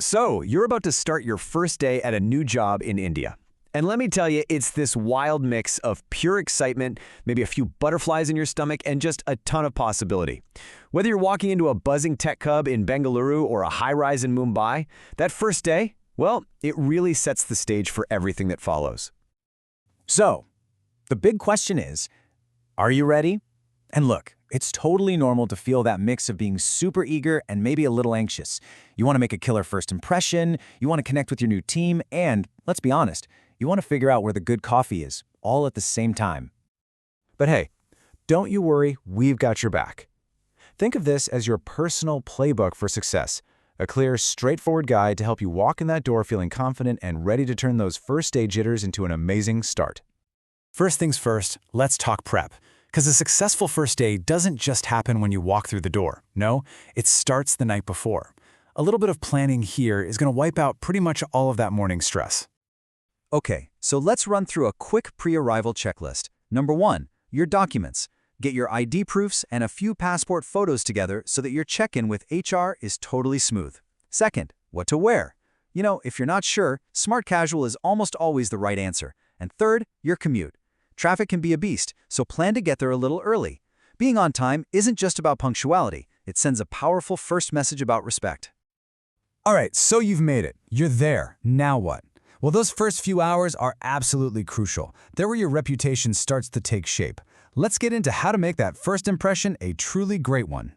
So, you're about to start your first day at a new job in India. And let me tell you, it's this wild mix of pure excitement, maybe a few butterflies in your stomach, and just a ton of possibility. Whether you're walking into a buzzing tech hub in Bengaluru or a high-rise in Mumbai, that first day, well, it really sets the stage for everything that follows. So, the big question is, are you ready? And look, it's totally normal to feel that mix of being super eager and maybe a little anxious. You want to make a killer first impression, you want to connect with your new team, and, let's be honest, you want to figure out where the good coffee is, all at the same time. But hey, don't you worry, we've got your back. Think of this as your personal playbook for success, a clear, straightforward guide to help you walk in that door feeling confident and ready to turn those first-day jitters into an amazing start. First things first, let's talk prep. Because a successful first day doesn't just happen when you walk through the door. No, it starts the night before. A little bit of planning here is going to wipe out pretty much all of that morning stress. Okay, so let's run through a quick pre-arrival checklist. Number 1, your documents. Get your ID proofs and a few passport photos together so that your check-in with HR is totally smooth. Second, what to wear. You know, if you're not sure, smart casual is almost always the right answer. And third, your commute. Traffic can be a beast, so plan to get there a little early. Being on time isn't just about punctuality. It sends a powerful first message about respect. All right, so you've made it. You're there. Now what? Well, those first few hours are absolutely crucial. They're where your reputation starts to take shape. Let's get into how to make that first impression a truly great one.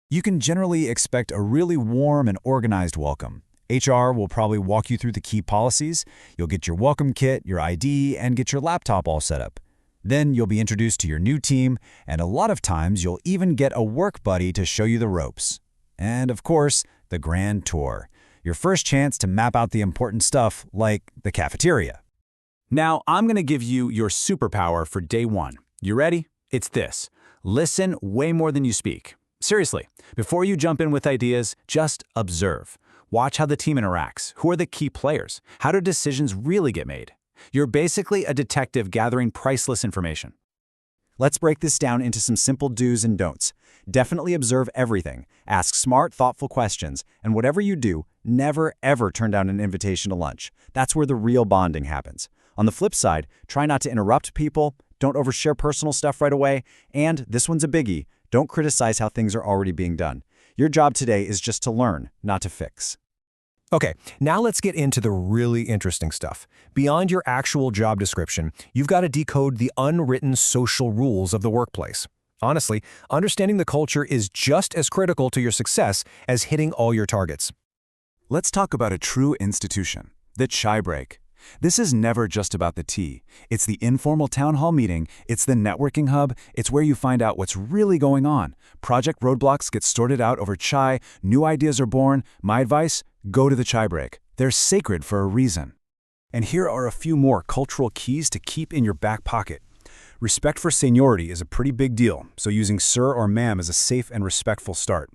You can generally expect a really warm and organized welcome. HR will probably walk you through the key policies. You'll get your welcome kit, your ID, and get your laptop all set up. Then you'll be introduced to your new team, and a lot of times you'll even get a work buddy to show you the ropes. And of course, the grand tour. Your first chance to map out the important stuff, like the cafeteria. Now, I'm going to give you your superpower for day 1. You ready? It's this. Listen way more than you speak. Seriously, before you jump in with ideas, just observe. Watch how the team interacts. Who are the key players? How do decisions really get made? You're basically a detective gathering priceless information. Let's break this down into some simple do's and don'ts. Definitely observe everything. Ask smart, thoughtful questions. And whatever you do, never, ever turn down an invitation to lunch. That's where the real bonding happens. On the flip side, try not to interrupt people, don't overshare personal stuff right away, and, this one's a biggie, don't criticize how things are already being done. Your job today is just to learn, not to fix. Okay, now let's get into the really interesting stuff. Beyond your actual job description, you've got to decode the unwritten social rules of the workplace. Honestly, understanding the culture is just as critical to your success as hitting all your targets. Let's talk about a true institution, the chai break. This is never just about the tea. It's the informal town hall meeting, it's the networking hub, it's where you find out what's really going on. Project roadblocks get sorted out over chai, new ideas are born. My advice, go to the chai break. They're sacred for a reason. And here are a few more cultural keys to keep in your back pocket. Respect for seniority is a pretty big deal, so using sir or ma'am is a safe and respectful start.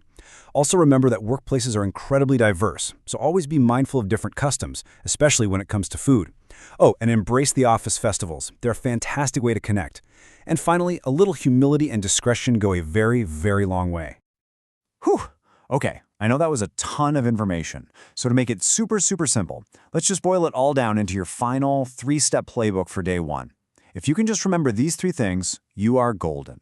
Also remember that workplaces are incredibly diverse, so always be mindful of different customs, especially when it comes to food. Oh, and embrace the office festivals. They're a fantastic way to connect. And finally, a little humility and discretion go a very, very long way. Whew. Okay, I know that was a ton of information. So to make it super simple, let's just boil it all down into your final 3-step playbook for day 1. If you can just remember these 3 things, you are golden.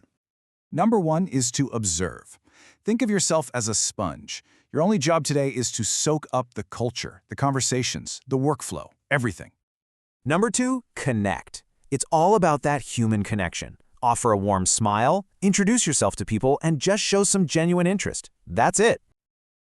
Number 1 is to observe. Think of yourself as a sponge. Your only job today is to soak up the culture, the conversations, the workflow, everything. Number 2, connect. It's all about that human connection. Offer a warm smile, introduce yourself to people, and just show some genuine interest. That's it.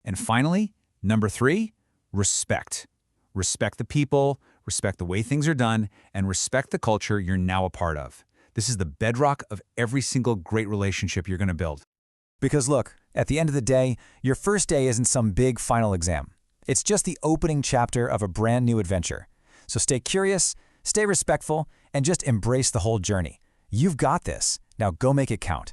And finally, number 3, respect. Respect the people, respect the way things are done, and respect the culture you're now a part of. This is the bedrock of every single great relationship you're going to build. Because look, at the end of the day, your first day isn't some big final exam. It's just the opening chapter of a brand new adventure. So stay curious, stay respectful, and just embrace the whole journey. You've got this. Now go make it count.